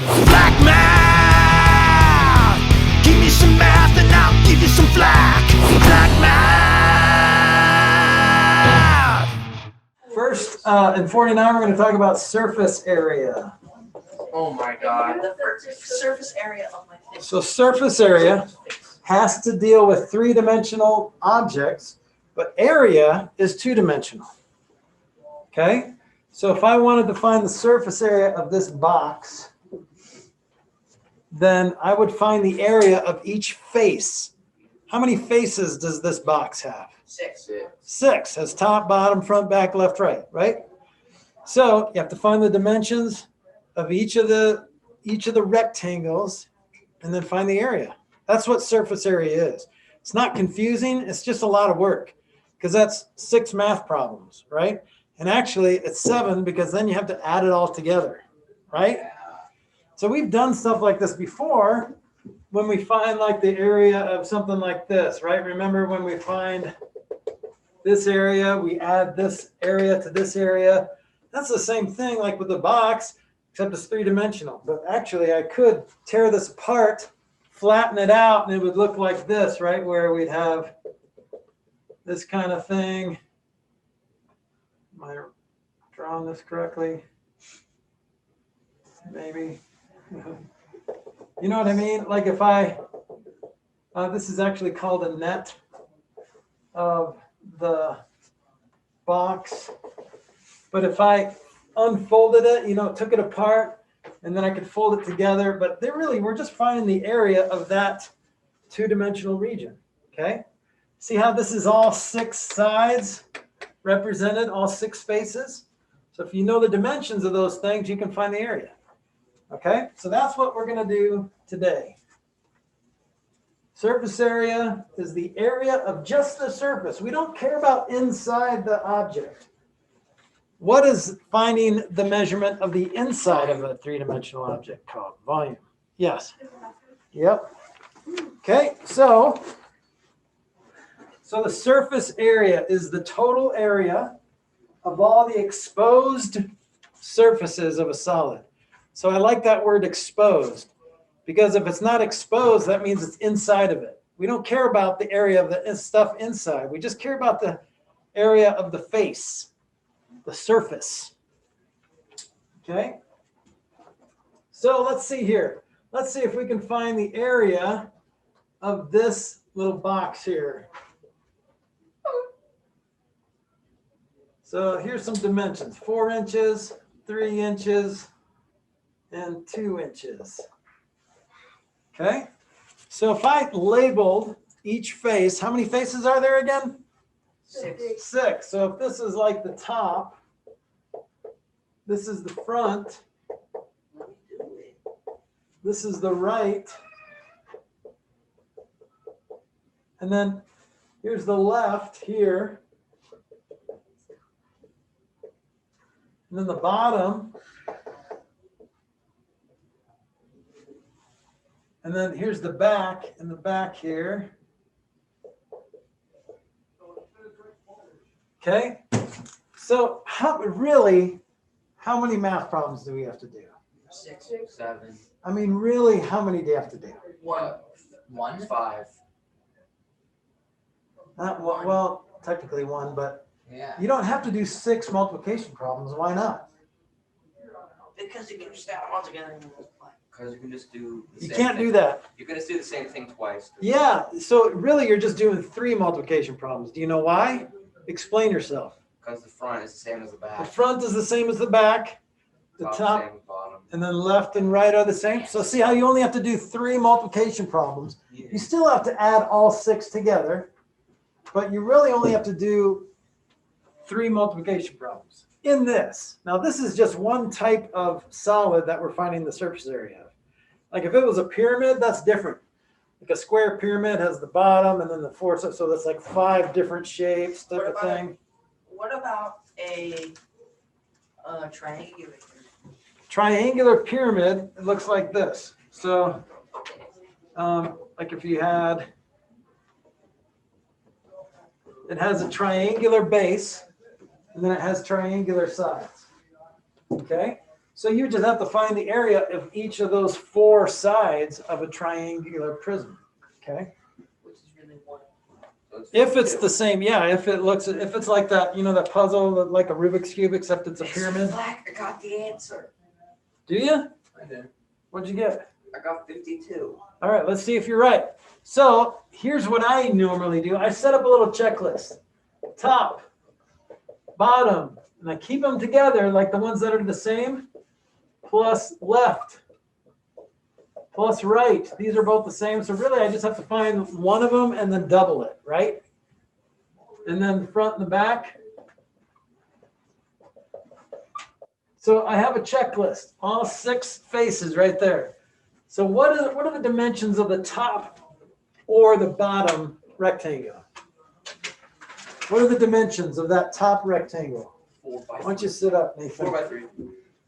Black math! Give me some math and I'll give you some flack. Black math! First, in 49, we're going to talk about surface area. Oh my god. The surface area of my face. So surface area has to deal with three-dimensional objects, but area is two-dimensional. Okay? So if I wanted to find the surface area of this box, then I would find the area of each face. How many faces does this box have? 6. 6. Has top, bottom, front, back, left, right, right? So you have to find the dimensions of each of the rectangles and then find the area. That's what surface area is. It's not confusing. It's just a lot of work because that's 6 math problems, right? And actually it's 7 because then you have to add it all together, right? So we've done stuff like this before when we find like the area of something like this, right? Remember when we find this area, we add this area to this area. That's the same thing like with the box, except it's three-dimensional. But actually I could tear this apart, flatten it out, and it would look like this, right? Where we'd have this kind of thing. Am I drawing this correctly? Maybe. You know what I mean? Like if I, this is actually called a net of the box. But if I unfolded it, you know, took it apart, and then I could fold it together. But we're just finding the area of that two-dimensional region, okay? See how this is all 6 sides represented, all 6 faces? So if you know the dimensions of those things, you can find the area. Okay, so that's what we're going to do today. Surface area is the area of just the surface. We don't care about inside the object. What is finding the measurement of the inside of a three-dimensional object called? Volume. Yes. Yep. Okay, so the surface area is the total area of all the exposed surfaces of a solid. So I like that word exposed, because if it's not exposed, that means it's inside of it. We don't care about the area of the stuff inside. We just care about the area of the face, the surface. Okay? So let's see here. Let's see if we can find the area of this little box here. So here's some dimensions: 4 inches, 3 inches, and 2 inches. Okay, so if I labeled each face, how many faces are there again? 6. 6. So if this is like the top, this is the front, this is the right, and then here's the left here, and then the bottom. And then here's the back, and the back here. Okay, so how many math problems do we have to do? 6. 7. I mean, really, how many do you have to do? 1. 5. Not one, well, technically 1, but Yeah. you don't have to do 6 multiplication problems. Why not? Because you can just add them all together and multiply. Because you can just do the You same can't thing. do that. You can just do the same thing twice. Yeah, so really you're just doing 3 multiplication problems. Do you know why? Explain yourself. Because the front is the same as the The back. front is the same as the back. The top same, bottom. and then left and right are the same. So see how you only have to do 3 multiplication problems. Yeah. You still have to add all 6 together, but you really only have to do 3 multiplication problems in this. Now this is just one type of solid that we're finding the surface area of. Like if it was a pyramid, that's different. Like a square pyramid has the bottom and then the 4, so that's like 5 different shapes type of thing. What about a triangular? Triangular pyramid, it looks like this. So like if you had, it has a triangular base and then it has triangular sides. Okay, So you just have to find the area of each of those four sides of a triangular prism. Okay. Which is really one. So it's If it's 52. the same, yeah. If it's like that, that puzzle, like a Rubik's cube, except it's a pyramid. Flack, I got the answer. Do you? I did. What'd you get? I got 52. All right, let's see if you're right. So here's what I normally do. I set up a little checklist. Top, bottom, and I keep them together like the ones that are the same, plus left, plus right. These are both the same. So really I just have to find one of them and then double it, right? And then the front and the back. So I have a checklist, all 6 faces right there. So what are the dimensions of the top or the bottom rectangle? What are the dimensions of that top rectangle? 4 by Why don't you sit up, 4 Nathan? by 3.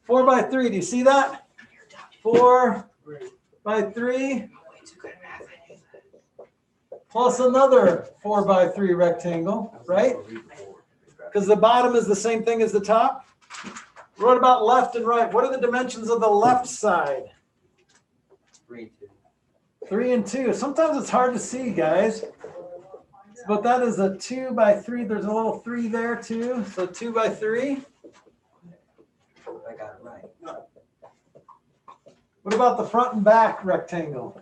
4 by 3. Do you see that? 4 by 3 Way too good at math. I knew that. plus another 4 by 3 rectangle, right? Because the bottom is the same thing as the top. What about left and right? What are the dimensions of the left side? 3 and 2. 3 and 2. Sometimes it's hard to see, guys. But that is a 2 by 3. There's a little 3 there too. So 2 by 3. I got it right. What about the front and back rectangle?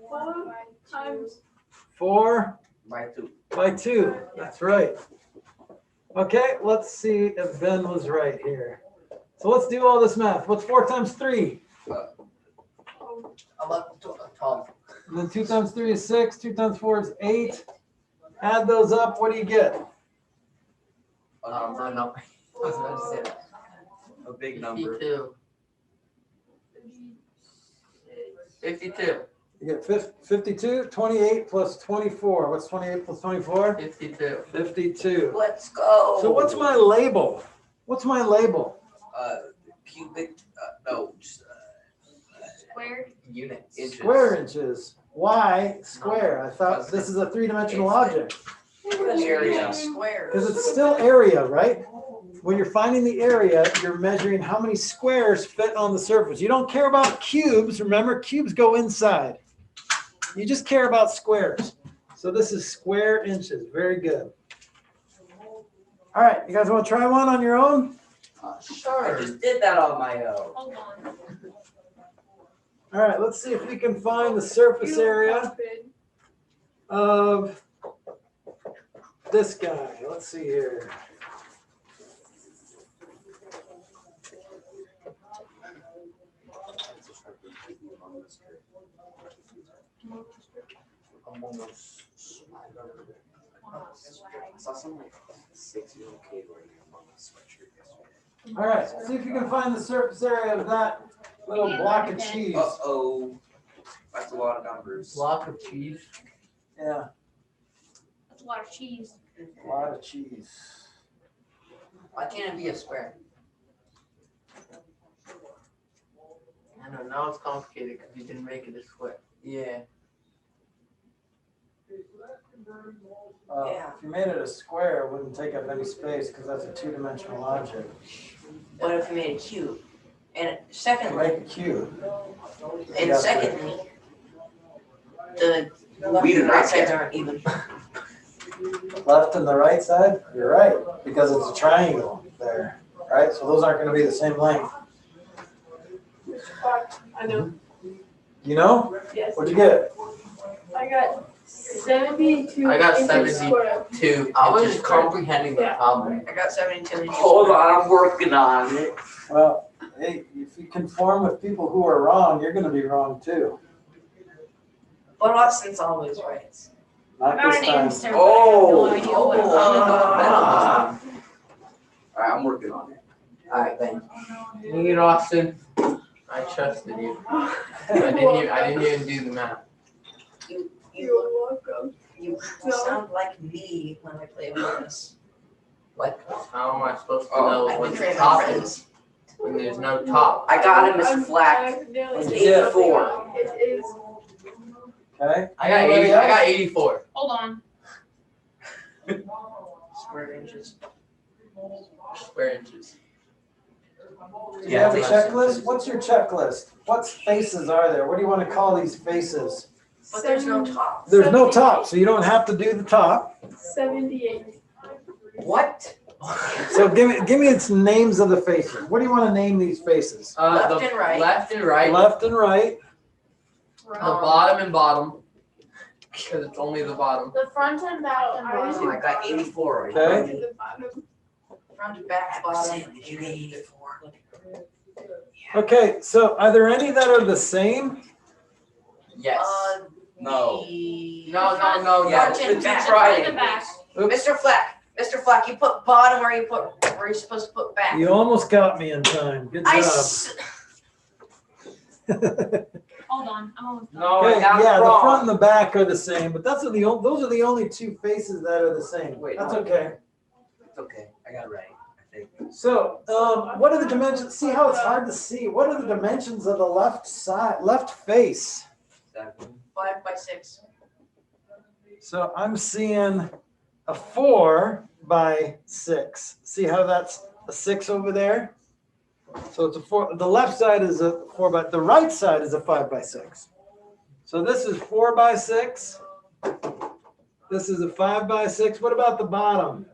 4 times 4 By 2. by 2. That's right. Okay, let's see if Ben was right here. So let's do all this math. What's 4 times 3? 11, 12. And then 2 times 3 is 6. 2 times 4 is 8. Add those up. What do you get? A number. No. I was about to say that. A big number. 52. 52. You get 52. 28 plus 24. What's 28 plus 24? 52. 52. Let's go. So what's my label? What's my label? Cubic. No. Just, square. units. Inches. Square inches. Why square? I thought this is a 3-dimensional object. Area. Squares. Because it's still area, right? When you're finding the area, you're measuring how many squares fit on the surface. You don't care about cubes. Remember, cubes go inside. You just care about squares. So this is square inches. Very good. All right, you guys want to try one on your own? Sure. I just did that on my own. Hold on. All right, let's see if we can find the surface area of this guy. Let's see here. All right, see if you can find the surface area of that little block of cheese. Uh-oh. That's a lot of numbers. Block of cheese. Yeah, That's a lot of cheese. a lot of cheese. Why can't it be a square? I don't know. It's complicated because you didn't make it a square. Yeah. If you made it a square, it wouldn't take up any space because that's a 2-dimensional object. What if you made a cube? And You secondly, make a cube. and secondly, the left We do and not right sides care. aren't even. Left and the right side? You're right, because it's a triangle there, right? So those aren't going to be the same length. I know. You know? Yes. What'd you get? I got 72 I got inches 70. square. I was just comprehending the Yeah. problem. I got 72 inches. Hold on, I'm working on it. Well, hey, if you conform with people who are wrong, you're going to be wrong too. But Austin's always right. Not About this an time. answer. Oh. I have no idea what Alright, I'm working on it. Alright, thank you. Need it, Austin. I trusted you. I didn't even do the math. You're welcome. You sound like me when I play Awareness. Like, how am I supposed to know I what betray the my top friends. is when there's no top? I got him, Mr. I'm- Flack. I'm nearly What'd you saying get? something 4. wrong. It is. Okay? I got 84 Hold on. square inches. Square inches. Do you have a checklist? What's your checklist? What faces are there? What do you want to call these faces? But there's no top. There's no top, so you don't have to do the top. 78. What? So give me its names of the faces. What do you want to name these faces? Left and right. Left and right. Left and right. The bottom and bottom. Because it's only the bottom. The front and back and Oh, bottom. I got 84. Okay. The bottom. Front and back, bottom. Okay, so are there any that are the same? Yes. No. No. Yeah, the and two back. Front and back. Oops. Mr. Flack, you put bottom where you're supposed to put back. You almost got me in time. Good I job. s- Hold on, I'm almost done. No, Okay, I got it yeah, the wrong. front and the back are the same, but those are the only two faces that are the same. Wait, That's no. okay. It's okay. I got it right. I think. So, what are the dimensions? See how it's hard to see. What are the dimensions of the left face? 7. 5 by 6. So I'm seeing a 4 by 6. See how that's a 6 over there? So it's a 4. The left side is a 4 by. The right side is a 5 by 6. So this is 4 by 6. This is a 5 by 6. What about the bottom?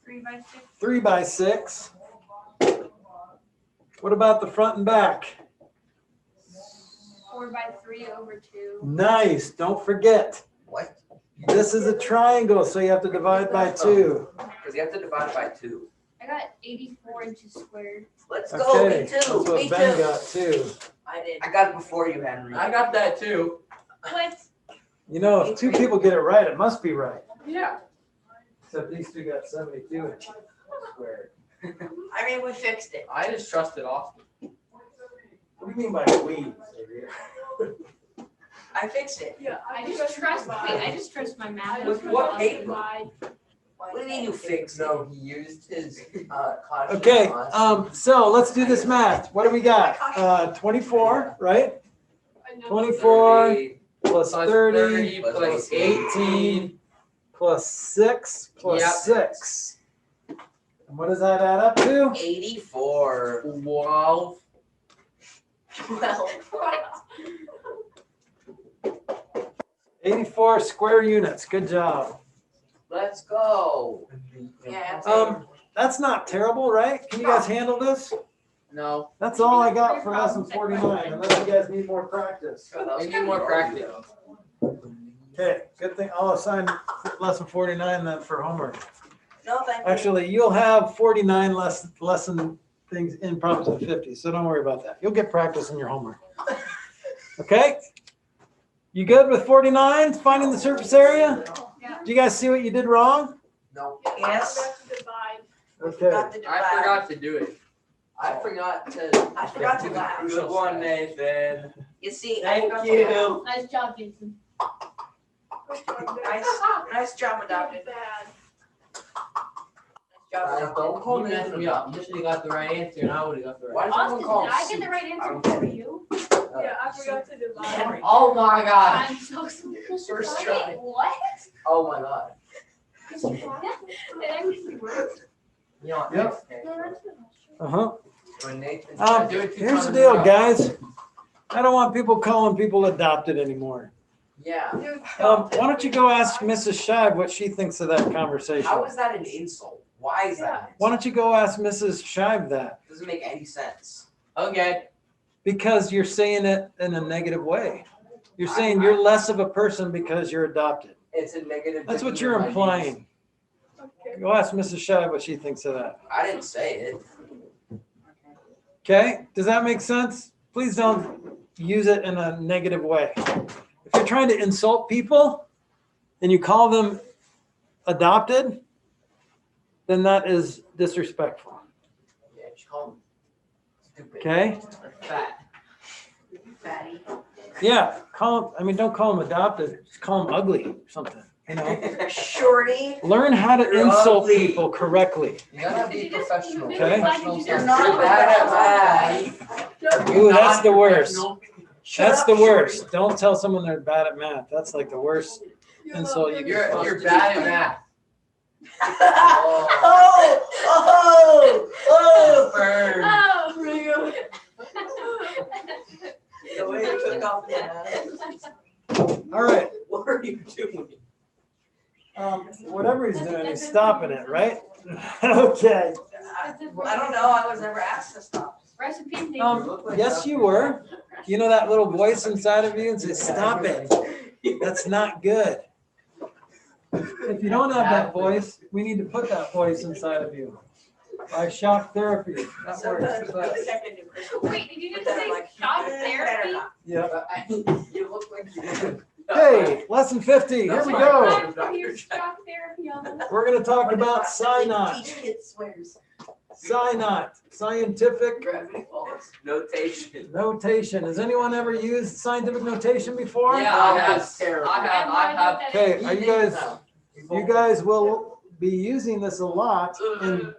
3 by 6. 3 by 6. What about the front and back? 4 by 3 over 2. Nice. Don't forget. What? This is a triangle, so you have to divide by 2. Because you have to divide by 2. I got 84 inches squared. Let's go. Okay, Me that's too. what Me Ben too. got too. I did. I got it before you, Henry. I got that too. What? You know, if two people get it right, it must be right. Yeah. Except these two got 72 inches squared. I mean, we fixed it. I just trusted Austin. What do you mean by we, Xavier? I fixed it. Yeah, I just trust my math. With what paper? What do you mean you fixed it? No, he used his caution. Okay, on us. so let's do this math. What do we got? 24, right? 24 plus Plus 30 plus plus 18 18 plus 6 plus Yep. 6. And what does that add up to? 84. 12. Well, 84 square units. Good job. Let's go. yeah. That's not terrible, right? Can you guys handle this? No. That's all I got for lesson 49, unless you guys need more practice. We need more practice. Okay, good thing I'll assign lesson 49 then for homework. No, thank you. Actually, you'll have 49 lesson things in problems of 50, so don't worry about that. You'll get practice in your homework. Okay? You good with 49, finding the surface area? Yeah. Do you guys see what you did wrong? No. Yes. Okay. Forgot to I divide. forgot to do it. I forgot to. I forgot to laugh. Good one, Nathan. You see, Thank I forgot to you. laugh. Nice job, Jason. Nice job, adopted. Nice job, Guys, adopted. don't call me messing me up. You should have got the right answer, and I would have got the right Why answer. does everyone Austin, call did him I get soup? the right I answer don't before get it. you? Yeah, I forgot to divide. Oh my god. I'm so sorry. First try. What? Oh my god. Did I miss the word? You know what? Yep. next day. Uh-huh. When Nathan. Do it two Here's the times deal, in a row. guys. I don't want people calling people adopted anymore. Yeah. Why don't you go ask Mrs. Scheib what she thinks of that conversation? How is that an insult? Why is that? An Why insult? don't you go ask Mrs. Scheib that? Doesn't make any sense. Okay. Because you're saying it in a negative way. You're saying you're less of a person because you're adopted. It's a negative. That's what demeanor you're of my implying. Go ask Mrs. Scheib what she thinks of that. views. I didn't say it. Okay? Does that make sense? Please don't use it in a negative way. If you're trying to insult people and you call them adopted, then that is disrespectful. Yeah, just call him stupid. Okay? Or fat. Fatty. Yeah, don't call them adopted. Just call them ugly or something. You know? Shorty. Learn how to You're insult ugly. people correctly. You gotta be professional. Okay. Professional You're stuff. not You're bad at math. Ooh, that's the worst. Non-professional. Shut That's up, the Shorty. worst. Don't tell someone they're bad at math. That's like the worst insult you can You're possibly bad at math. Burn. Oh. The way you took off the All right. What are you doing? Whatever he's doing, he's stopping it, right? Okay. I don't know. I was never asked to stop. Recipe and Yes, you were. You know that little voice inside of you and says, "Stop it. That's not good." If you don't have that voice, we need to put that voice inside of you. By shock therapy. That Sometimes works. I think I can do Christmas. Wait, did you But just then I'm say like, shock better therapy? not. Yep. You look like you. Okay, lesson 50. Here we go. I can hear shock therapy on the. We're going to talk about SINOT. Teach kids swears. SINOT, scientific Gravity falls. Notation. notation. Has anyone ever used scientific notation before? Yeah, I have. Okay, are you guys will be using this a lot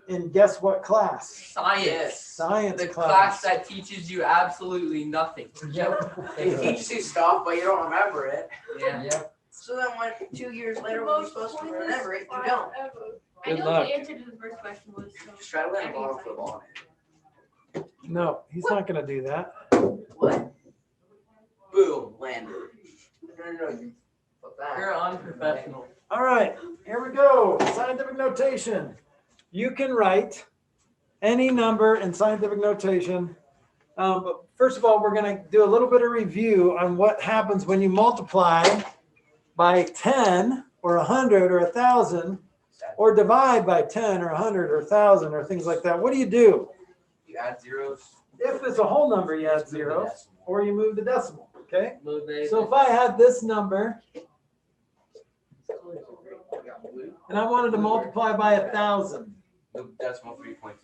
in guess what class? Science. Science The class. class that teaches you absolutely nothing. Yep. It teaches you stuff, but you don't remember it. Yeah. So then when 2 years later when you're supposed to remember it, you don't. I Good know luck. the answer to the first question was. So Just try to let a bottle flip on it. No, he's not going to do that. What? Boom, landed. No, you flip that. You're unprofessional. All right, here we go. Scientific notation. You can write any number in scientific notation. But first of all, we're going to do a little bit of review on what happens when you multiply by 10 or 100 or 1,000 or divide by 10 or 100 or 1,000 or things like that. What do? You add zeros. If it's a whole number, you add zeros or you move the decimal, okay? Move it. So if I had this number and I wanted to multiply by 1,000. The decimal 3.0.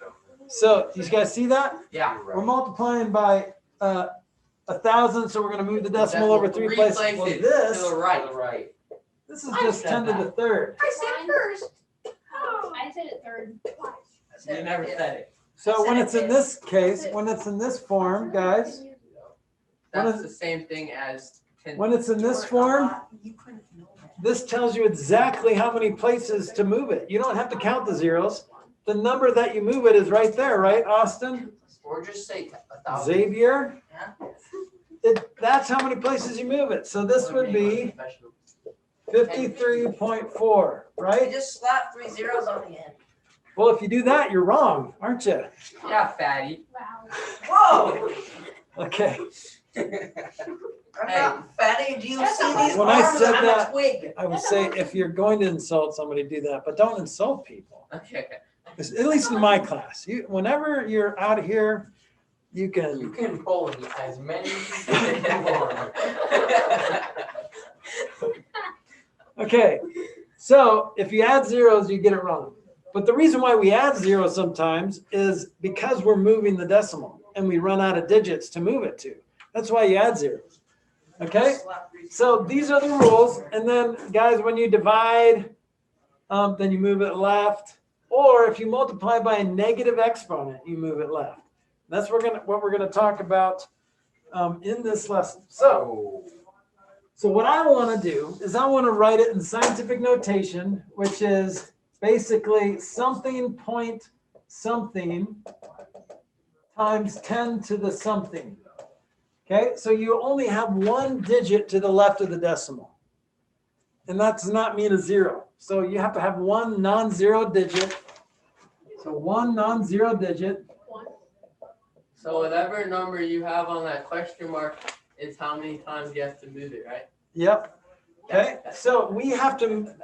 So you guys see that? Yeah. We're multiplying by 1,000, so we're going to move the decimal over 3 places. Replace Well, it this to the right. Right. this is just 10 to the third. I said first. I said it third. You never said it. So when it's in this case, when it's in this form, guys, That's the same thing as 10. when it's in this form, this tells you exactly how many places to move it. You don't have to count the zeros. The number that you move it is right there, right, Austin? Or just say 1,000. Xavier? Yeah. That's how many places you move it. So this would be 53.4, You right? just slap 3 zeros on the end. Well, if you do that, you're wrong, aren't you? Yeah, fatty. Wow. Whoa! Okay. I'm not fatty. Do you see these When I arms? said I'm that- a twig. I would say if you're going to insult somebody, do that, but don't insult people. Okay. At least in my class, whenever you're out of here, you You can. can pull as many as you want. Okay, so if you add zeros, you get it wrong. But the reason why we add zeros sometimes is because we're moving the decimal and we run out of digits to move it to. That's why you add zeros. Okay, Slap 3 zeros. so these are the rules. And then, guys, when you divide, then you move it left. Or if you multiply by a negative exponent, you move it left. That's what we're gonna talk about in this lesson. So what I want to do is I want to write it in scientific notation, which is basically something point something times 10 to the something. Okay, so you only have one digit to the left of the decimal. And that does not mean a zero. So you have to have one non-zero digit. So one non-zero digit. So whatever number you have on that question mark is how many times you have to move it, right? Yep. Okay, so we have to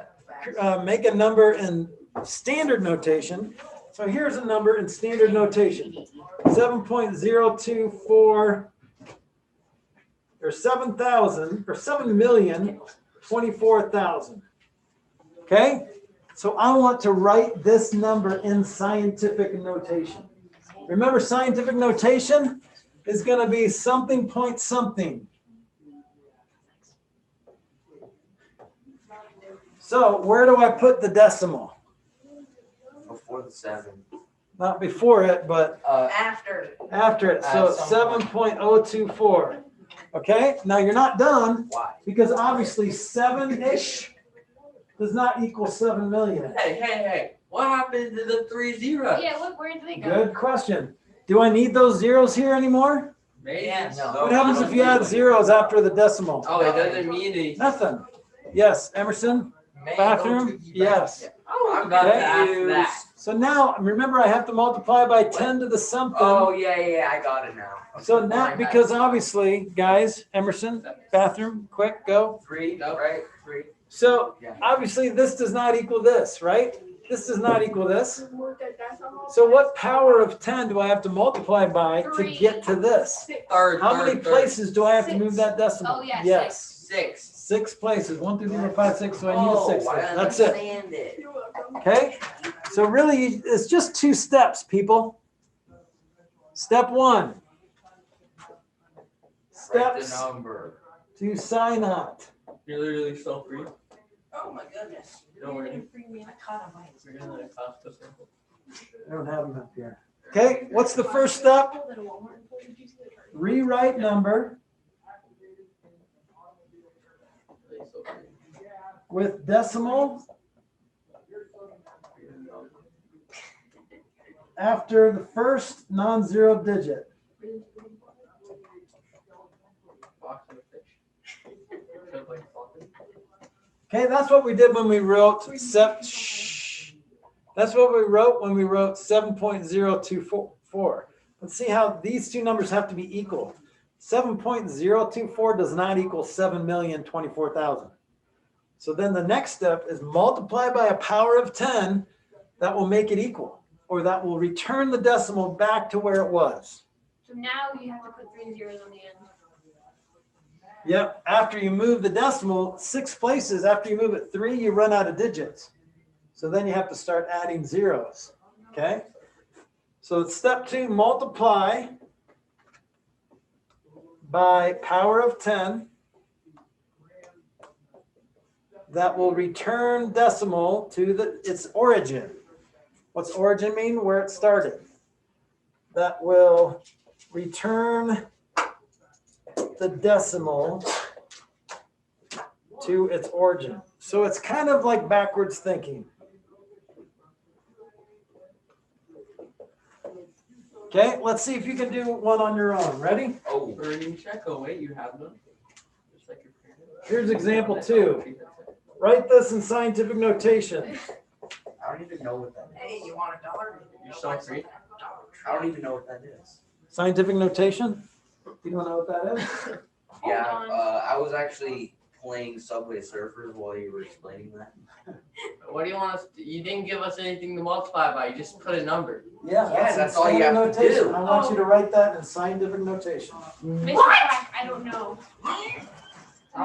make a number in standard notation. So here's a number in standard notation. 7.024 or 7,000 or 7,024,000. Okay, so I want to write this number in scientific notation. Remember, scientific notation is going to be something point something. So where do I put the decimal? Before the 7. Not before it, but After. after it. So At some point. 7.024. Okay, now you're not done Why? because obviously 7-ish does not equal 7 million. Hey. What happened to the 3 zeros? Yeah, look, where did they go? Good question. Do I need those zeros here anymore? Maybe. Yeah, no. What happens if you add zeros after the decimal? Oh, it doesn't mean anything. Nothing. Yes, Emerson? May Bathroom? go to the Yes. I'm about to ask Use- that. So now, remember I have to multiply by 10 to the something. Oh, yeah, I got it now. So now, because obviously, guys, Emerson, bathroom, quick, go. 3, Nope. right? 3. So Yeah. obviously this does not equal this, right? This does not equal this. So what power of 10 do I have to multiply by to get to this? Third. How many places do I have to move that Six. decimal? Oh, yeah, Yes. 6. 6 places. 1, 2, 3, 4, 5, 6. So I need a 6. I That's it. understand it. Okay? So really, it's just 2 steps, people. Step 1. Write the Steps number. to sign out. You're literally so free. Oh my goodness. Don't worry. I caught a bite. We're gonna let Costa sample. I don't have them up here. Okay, what's the first step? Rewrite number Really so free. with decimal after the first non-zero digit. Box of fish. Feels like flopping. Okay, that's what we did when we wrote That's what we wrote when we wrote 7.024. Let's see how these two numbers have to be equal. 7.024 does not equal 7,024,000. So then the next step is multiply by a power of 10 that will make it equal, or that will return the decimal back to where it was. So now you have to put 3 zeros on the end. Yep, after you move the decimal 6 places, after you move it 3, you run out of digits. So then you have to start adding zeros, okay? So step 2, multiply by power of 10. That will return decimal to its origin. What's origin mean? Where it started. That will return the decimal to its origin. So it's kind of like backwards thinking. Okay, let's see if you can do one on your own. Ready? Oh, Burning check. Oh wait, you have them. Just like your parents. Here's example 2. Write this in scientific notation. I don't even know what that is. Hey, you want $1? You're so free. I don't even know what that is. Scientific notation? You don't know what that is? Yeah, on. I was actually playing Subway Surfers while you were explaining that. What do you want us to, you didn't give us anything to multiply by, you just put a number. Yeah, Yeah, that's all you standard have to notation. do. I want you to write that in scientific notation. Mr. Flack, I don't know. That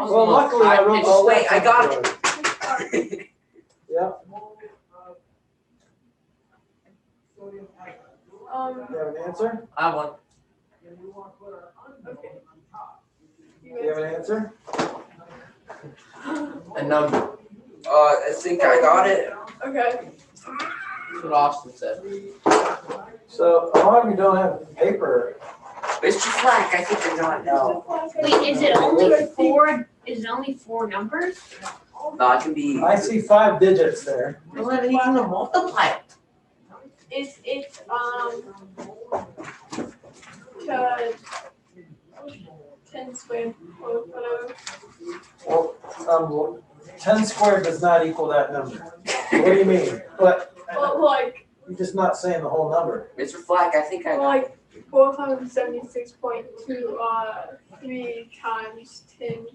was Well, the most luckily I wrote high-pitched- all wait, that I got down for you. Yeah, you have an answer? I won. Do you have an answer? A number. I think I got it. Okay. That's what Austin said. So a lot of you don't have paper. Mr. Flack, I think I got it now. Wait, is it only 4? Is it only 4 numbers? No, it can be. I see 5 digits there. I don't have anything to multiply it. It's to 10 squared or whatever. Well, 10 squared does not equal that number. What do you mean? But Well, like you're just not saying the whole number. Mr. Flack, I think I got it. like 476.2 3 times 10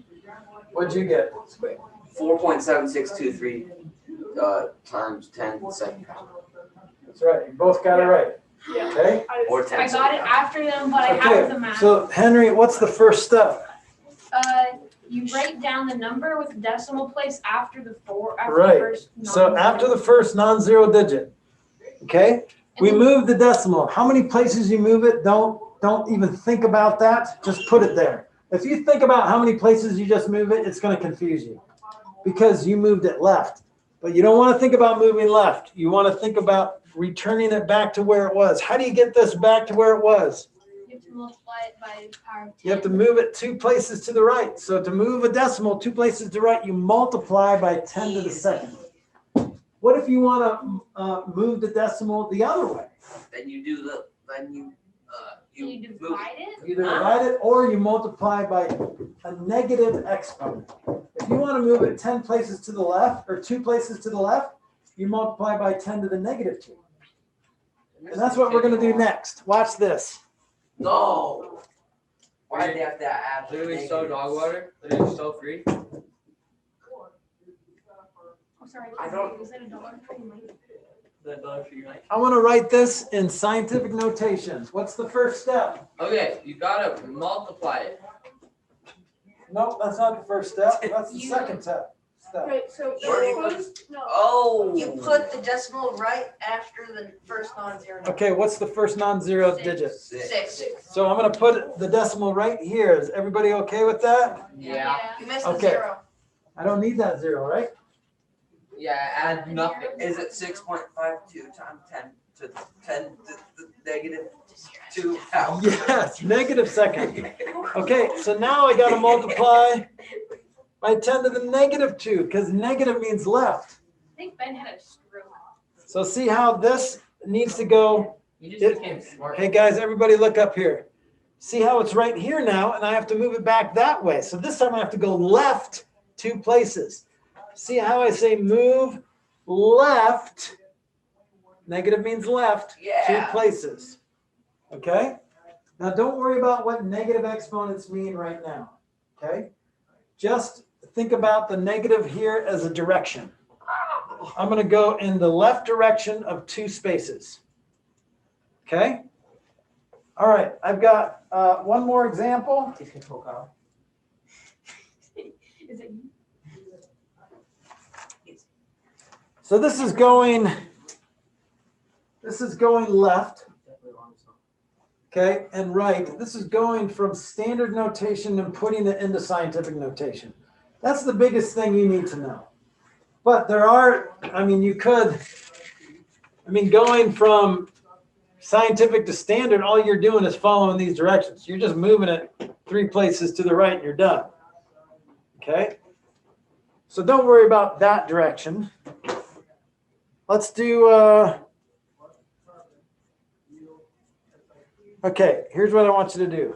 What'd you get? squared. 4.7623 times 10 seconds. That's right. You both got it right. Yeah. Okay? Or 10 I got it seconds. after them, but I have the Okay. math. So Henry, what's the first step? You write down the number with the decimal place after the 4. After Right. The first So non-zero. after the first non-zero digit, okay? And We then- move the decimal. How many places you move it, don't even think about that. Just put it there. If you think about how many places you just move it, it's going to confuse you because you moved it left. But you don't want to think about moving left. You want to think about returning it back to where it was. How do you get this back to where it was? You have to multiply it by the power of 10. You have to move it 2 places to the right. So to move a decimal 2 places to the right, you multiply by 10 to the second. What if you want to move the decimal the other way? Then you do the, then you Can you divide it? Either divide it or you multiply by a negative exponent. If you want to move it 10 places to the left or 2 places to the left, you multiply by 10 to the negative 2. And that's what we're going to do next. Watch this. No. Why do they have to add? Literally so dog water. Literally so free. Oh, sorry. I don't- Is that a dollar? That dollar for your night. I want to write this in scientific notation. What's the first step? Okay, you gotta multiply it. No, that's not the first step. That's the You- second step. Okay, so Where do you the first, no. Oh. You put the decimal right after the first non-zero number. Okay, what's the first non-zero 6. digit? 6. So I'm going to put the decimal right here. Is everybody okay with that? Yeah. You missed the Okay. 0. I don't need that 0, right? Yeah, add nothing. Is it 6.52 times 10 to 10 to the negative 2 power? Yes, negative second. Okay, so now I got to multiply by 10 to the negative 2 because negative means left. I think Ben had a stroke. So see how this needs to go. You just became smart. Hey guys, everybody look up here. See how it's right here now and I have to move it back that way. So this time I have to go left 2 places. See how I say move left? Negative means left, Yeah. 2 places. Okay? Now don't worry about what negative exponents mean right now. Okay? Just think about the negative here as a direction. I'm going to go in the left direction of 2 spaces. Okay? All right, I've got one more example. Is it you? So this is going left, okay, and right. This is going from standard notation and putting it into scientific notation. That's the biggest thing you need to know. But there are, going from scientific to standard, all you're doing is following these directions. You're just moving it 3 places to the right and you're done. Okay? So don't worry about that direction. Let's do, okay, here's what I want you to do.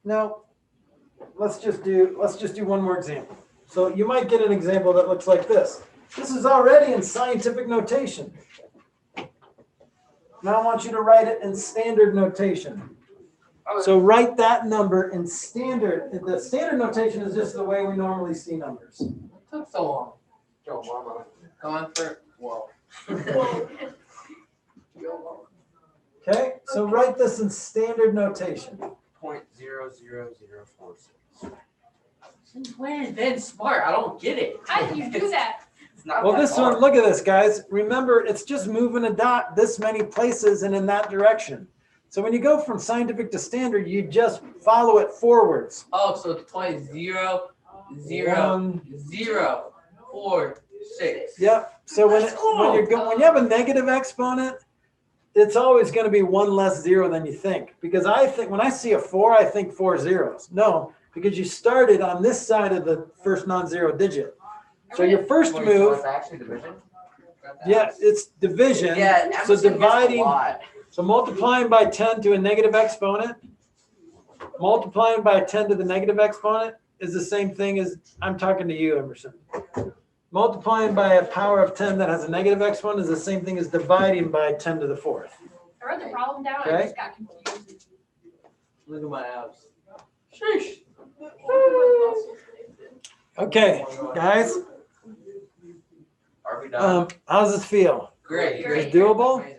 No, let's just do one more example. So you might get an example that looks like this. This is already in scientific notation. Now I want you to write it in standard notation. So write that number in standard. The standard notation is just the way we normally see numbers. It took so long. Yo, mama. Gone for, whoa. Okay, so write this in standard notation. 0.00046. Since when is Ben smart? I don't get it. How did you do that? It's not Well, that this hard. one, look at this, guys. Remember, it's just moving a dot this many places and in that direction. So when you go from scientific to standard, you just follow it forwards. Oh, so it's twice 0, 0, 0, 4, 6. Yep. So when you have a negative exponent, it's always going to be 1 less 0 than you think. Because I think when I see a 4, I think 4 zeros. No, because you started on this side of the first non-zero digit. So your first Wait, so move, it's actually division? yeah, it's division. Yeah, So Emerson gets a dividing. lot. So multiplying by 10 to a negative exponent, multiplying by 10 to the negative exponent is the same thing as, I'm talking to you, Emerson. Multiplying by a power of 10 that has a negative exponent is the same thing as dividing by 10 to the 4th. I wrote the problem down. I Okay. just got confused. Look at my abs. Sheesh. Okay, guys, Are we done? how's this feel? Great. It's doable? Amazing.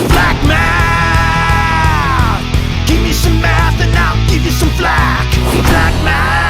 Black math, give me some math and I'll give you some flack. Black math.